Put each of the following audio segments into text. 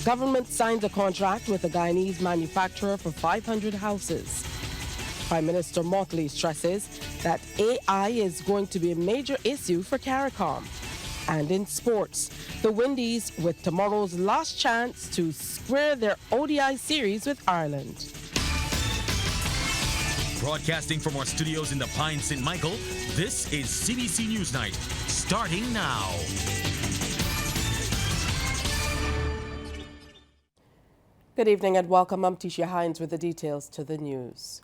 Government signs a contract with a Guyanese manufacturer for 500 houses. Prime Minister Mottley stresses that AI is going to be a major issue for Caricom. And in sports, the Windies with tomorrow's last chance to square their ODI Series with Ireland. Broadcasting from our studios in the Pine St. Michael, this is CBC NewsNight, starting now. Good evening and welcome. I'm Tisha Hines with the details to the news.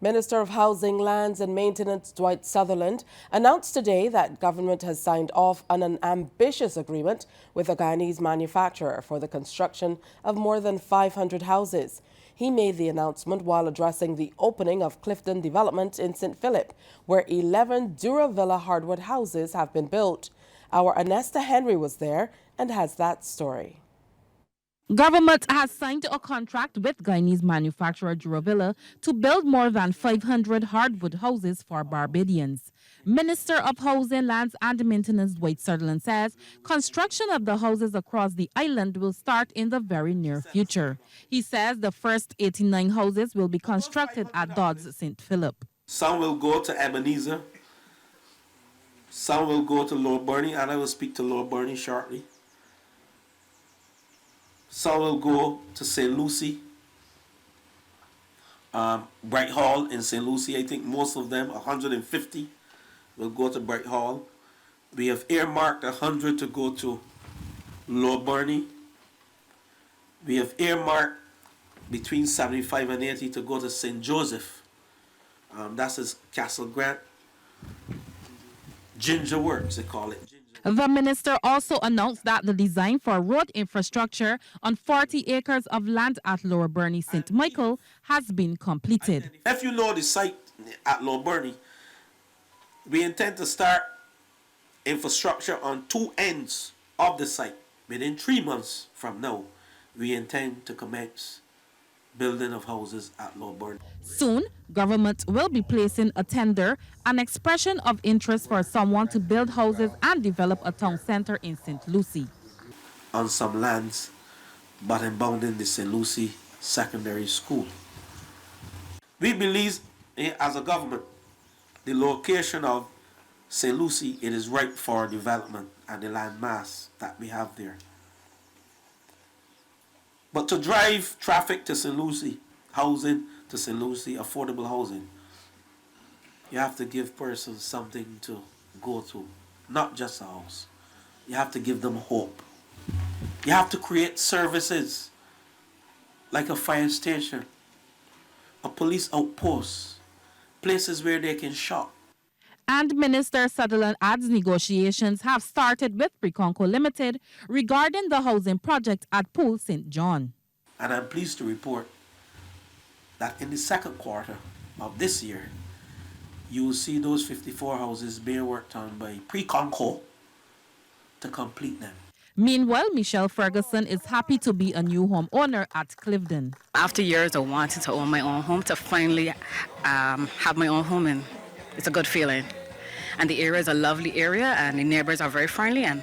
Minister of Housing, Lands and Maintenance Dwight Sutherland announced today that government has signed off on an ambitious agreement with a Guyanese manufacturer for the construction of more than 500 houses. He made the announcement while addressing the opening of Clifton Development in St. Philip, where 11 Duravilla hardwood houses have been built. Our Anesta Henry was there and has that story. Government has signed a contract with Guyanese manufacturer Duravilla to build more than 500 hardwood houses for Barbadians. Minister of Housing, Lands and Maintenance Dwight Sutherland says construction of the houses across the island will start in the very near future. He says the first 89 houses will be constructed at Dodds St. Philip. Some will go to Ebenezer, some will go to Lord Burney, and I will speak to Lord Burney shortly. Some will go to St. Lucie, Bright Hall in St. Lucie. I think most of them, 150, will go to Bright Hall. We have earmarked 100 to go to Lord Burney. We have earmarked between 75 and 80 to go to St. Joseph. That's his Castle Grant. Ginger Works, they call it. The minister also announced that the design for road infrastructure on 40 acres of land at Lower Burney St. Michael has been completed. If you know the site at Lower Burney, we intend to start infrastructure on two ends of the site. Within 3 months from now, we intend to commence building of houses at Lower Burney. Soon, government will be placing a tender, an expression of interest for someone to build houses and develop a town centre in St. Lucie. On some lands, but bounding the St. Lucie Secondary School. We believe, as a government, the location of St. Lucie, it is ripe for development and the land mass that we have there. But to drive traffic to St. Lucie, housing to St. Lucie, affordable housing, you have to give persons something to go to, not just a house. You have to give them hope. You have to create services like a fire station, a police outpost, places where they can shop. And Minister Sutherland adds negotiations have started with Preconco Limited regarding the housing project at Pool St. John. And I'm pleased to report that in the second quarter of this year, you will see those 54 houses being worked on by Preconco to complete them. Meanwhile, Michelle Ferguson is happy to be a new homeowner at Clifton. After years of wanting to own my own home, to finally have my own home, and it's a good feeling. And the area is a lovely area, and the neighbors are very friendly, and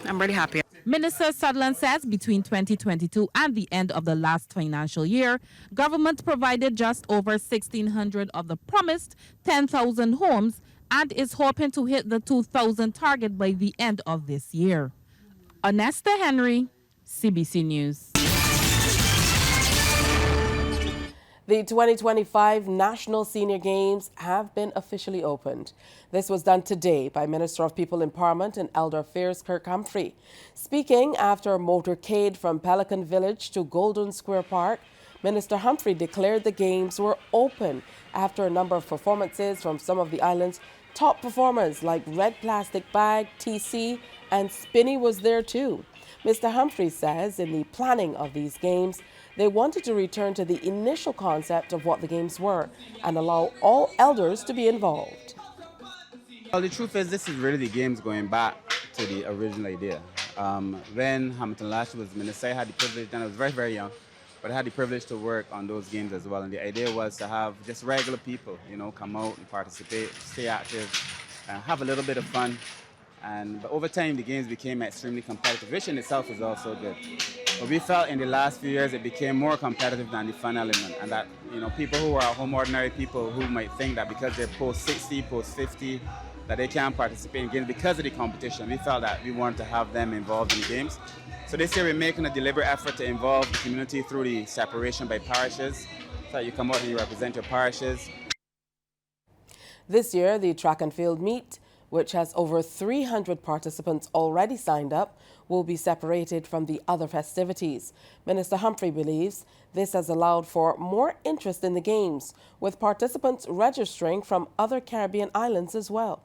I'm really happy. Minister Sutherland says between 2022 and the end of the last financial year, government provided just over 1,600 of the promised 10,000 homes and is hoping to hit the 2,000 target by the end of this year. Anesta Henry, CBC News. The 2025 National Senior Games have been officially opened. This was done today by Minister of People Empowerment and Elder Affairs Kirk Humphrey. Speaking after a motorcade from Pelican Village to Golden Square Park, Minister Humphrey declared the games were open after a number of performances from some of the island's top performers like Red Plastic Bag, TC, and Spinny was there too. Mr. Humphrey says in the planning of these games, they wanted to return to the initial concept of what the games were and allow all elders to be involved. Well, the truth is, this is really the games going back to the original idea. When Hamilton Lash was minister, I had the privilege, and I was very, very young, but I had the privilege to work on those games as well. And the idea was to have just regular people, come out and participate, stay active, have a little bit of fun, But over time, the games became extremely competitive, which in itself is also good. But we felt in the last few years it became more competitive than the fun element, and that people who are at home, ordinary people who might think that because they're post 60, post 50, that they can't participate in games because of the competition. We felt that we wanted to have them involved in the games. So this year we're making a deliberate effort to involve the community through the separation by parishes. So you come out and you represent your parishes. This year, the track and field meet, which has over 300 participants already signed up, will be separated from the other festivities. Minister Humphrey believes this has allowed for more interest in the games, with participants registering from other Caribbean islands as well.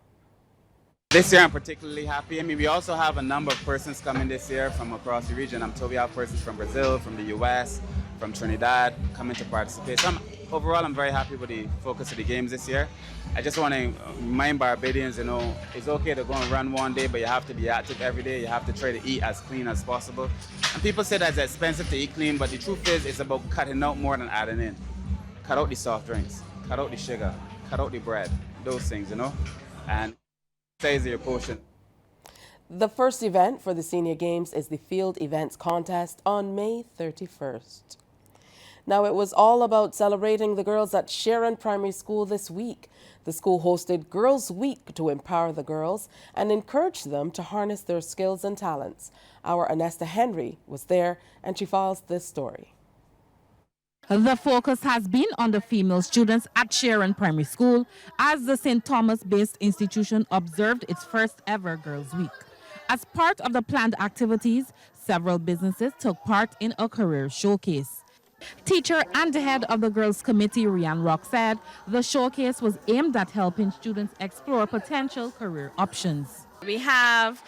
This year I'm particularly happy. We also have a number of persons coming this year from across the region. I'm told we have persons from Brazil, from the US, from Trinidad coming to participate. So overall, I'm very happy with the focus of the games this year. I just want to remind Barbadians, it's okay to go and run one day, but you have to be active every day. You have to try to eat as clean as possible. And people say that it's expensive to eat clean, but the truth is it's about cutting out more than adding in. Cut out the soft drinks, cut out the sugar, cut out the bread, those things, and size your portion. The first event for the Senior Games is the Field Events Contest on May 31st. Now, it was all about celebrating the girls at Sharon Primary School this week. The school hosted Girls Week to empower the girls and encourage them to harness their skills and talents. Our Anesta Henry was there, and she files this story. The focus has been on the female students at Sharon Primary School as the St. Thomas-based institution observed its first ever Girls Week. As part of the planned activities, several businesses took part in a career showcase. Teacher and the head of the Girls Committee, Rianne Rock, said the showcase was aimed at helping students explore potential career options. We have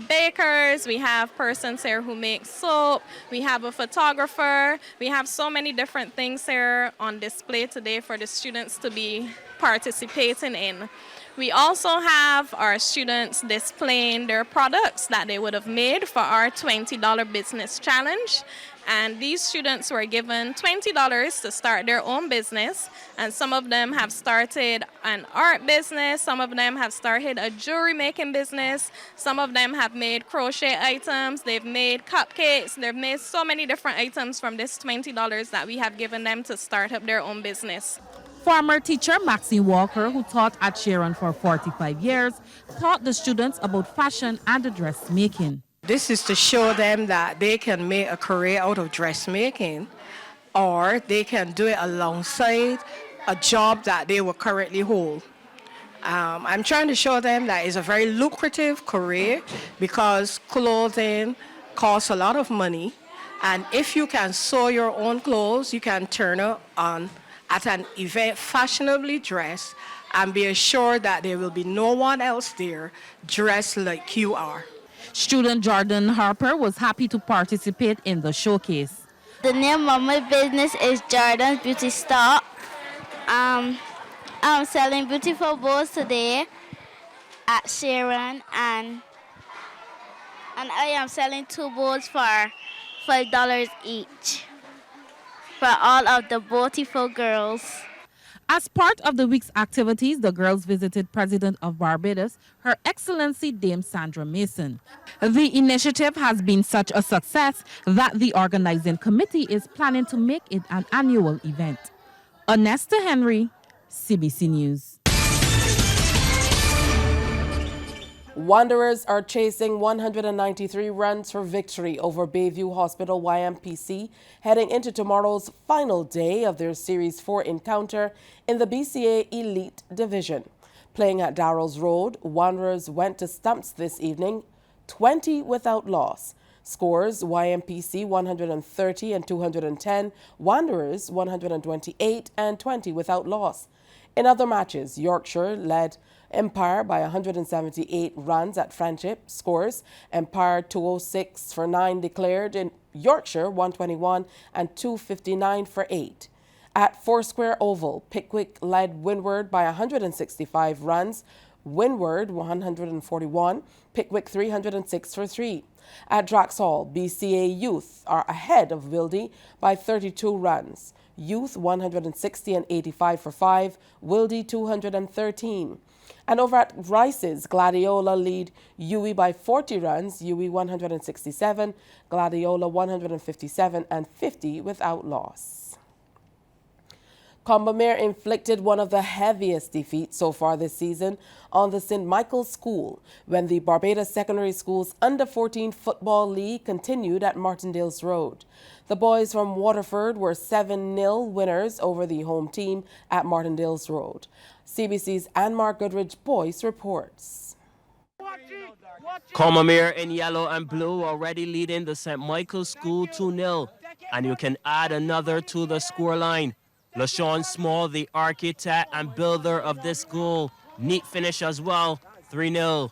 bakers, we have persons here who make soap, we have a photographer, we have so many different things here on display today for the students to be participating in. We also have our students displaying their products that they would have made for our $20 business challenge. And these students were given $20 to start their own business. And some of them have started an art business. Some of them have started a jewelry making business. Some of them have made crochet items. They've made cupcakes. They've made so many different items from this $20 that we have given them to start up their own business. Former teacher Maxine Walker, who taught at Sharon for 45 years, taught the students about fashion and dressmaking. This is to show them that they can make a career out of dressmaking, or they can do it alongside a job that they will currently hold. I'm trying to show them that it's a very lucrative career because clothing costs a lot of money, and if you can sew your own clothes, you can turn up on at an event fashionably dressed and be assured that there will be no one else there dressed like you are. Student Jordan Harper was happy to participate in the showcase. The name of my business is Jordan's Beauty Store. I'm selling beautiful bows today at Sharon, and I am selling 2 bows for $5 each for all of the beautiful girls. As part of the week's activities, the girls visited President of Barbados, Her Excellency Dame Sandra Mason. The initiative has been such a success that the organizing committee is planning to make it an annual event. Anesta Henry, CBC News. Wanderers are chasing 193 runs for victory over Bayview Hospital YMPC, heading into tomorrow's final day of their Series 4 encounter in the BCA Elite Division. Playing at Darrells Road, Wanderers went to stumps this evening, 20 without loss. Scores: YMPC 130 and 210, Wanderers 128 and 20 without loss. In other matches, Yorkshire led Empire by 178 runs at Friendship. Scores: Empire 206 for 9 declared, in Yorkshire 121 and 259 for 8. At Foursquare Oval, Pickwick led Windward by 165 runs, Windward 141, Pickwick 306 for 3. At Draxall, BCA Youth are ahead of Wildy by 32 runs. Youth 160 and 85 for 5, Wildy 213. And over at Rice's, Gladiola lead UE by 40 runs, UE 167, Gladiola 157 and 50 without loss. Combermere inflicted one of the heaviest defeats so far this season on the St. Michael's School when the Barbados Secondary School's Under-14 Football League continued at Martindale's Road. The boys from Waterford were 7-0 winners over the home team at Martindale's Road. CBC's Anmar Goodrich Boyce reports. Combermere in yellow and blue already leading the St. Michael's School 2-0, and you can add another to the scoreline. LaShawn Small, the architect and builder of this goal. Neat finish as well, 3-0.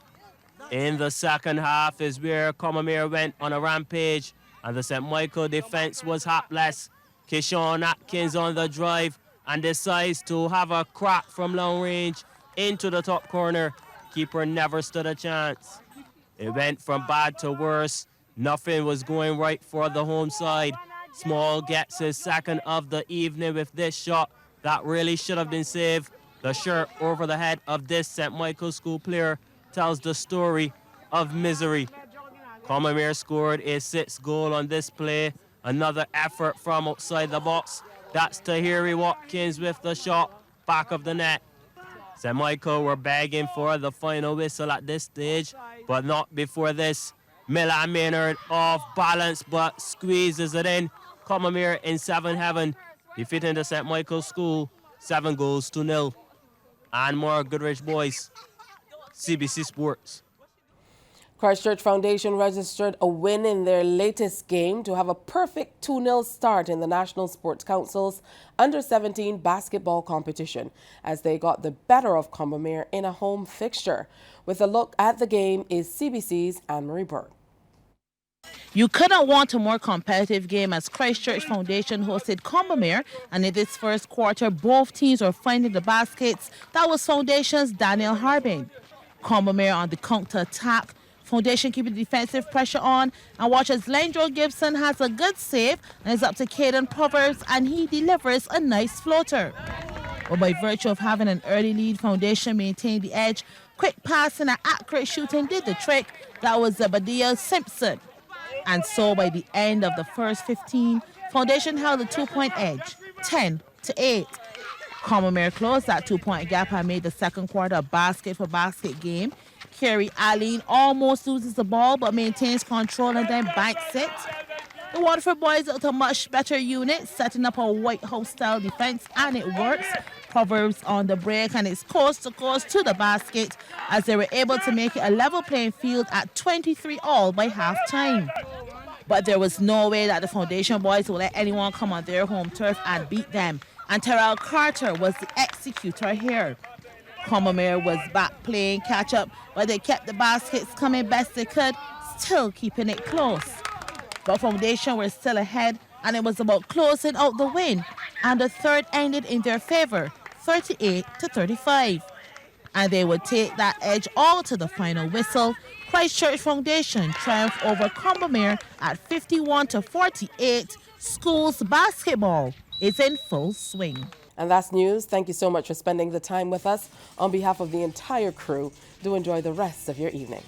In the second half is where Combermere went on a rampage, and the St. Michael defense was hapless. Keyshawn Atkins on the drive and decides to have a crack from long range into the top corner. Keeper never stood a chance. It went from bad to worse. Nothing was going right for the home side. Small gets his second of the evening with this shot that really should have been saved. The shirt over the head of this St. Michael's School player tells the story of misery. Combermere scored a 6th goal on this play. Another effort from outside the box. That's Tahiri Watkins with the shot back of the net. St. Michael were begging for the final whistle at this stage, but not before this. Miller Maynard off balance but squeezes it in. Combermere in 7 heaven, defeating the St. Michael's School 7-0. And more Goodrich Boyce, CBC Sports. Christchurch Foundation registered a win in their latest game to have a perfect 2-0 start in the National Sports Council's Under-17 basketball competition as they got the better of Combermere in a home fixture. With a look at the game is CBC's Anne-Marie Burke. You couldn't want a more competitive game as Christchurch Foundation hosted Combermere, and in this first quarter, both teams were finding the baskets. That was Foundation's Daniel Harbin. Combermere on the counter-attack. Foundation keeping defensive pressure on, and watch as Lendro Gibson has a good save and is up to Caden Proverbs, and he delivers a nice floater. But by virtue of having an early lead, Foundation maintained the edge. Quick passing and accurate shooting did the trick. That was Zebediah Simpson. And so by the end of the first 15, Foundation held a 2-point edge, 10-8. Combermere closed that 2-point gap and made the second quarter a basket-for-basket game. Kerry Allen almost loses the ball but maintains control and then banks it. The Waterford boys out a much better unit, setting up a White House-style defense, and it works. Proverbs on the break, and it's coast-to-coast to the basket as they were able to make it a level playing field at 23-all by halftime. But there was no way that the Foundation boys would let anyone come on their home turf and beat them, and Terrell Carter was the executor here. Combermere was back playing catch-up, but they kept the baskets coming best they could, still keeping it close. But Foundation were still ahead, and it was about closing out the win, and the third ended in their favor, 38-35. And they would take that edge all to the final whistle. Christchurch Foundation triumphed over Combermere at 51-48. Schools basketball is in full swing. And that's news. Thank you so much for spending the time with us. On behalf of the entire crew, do enjoy the rest of your evening.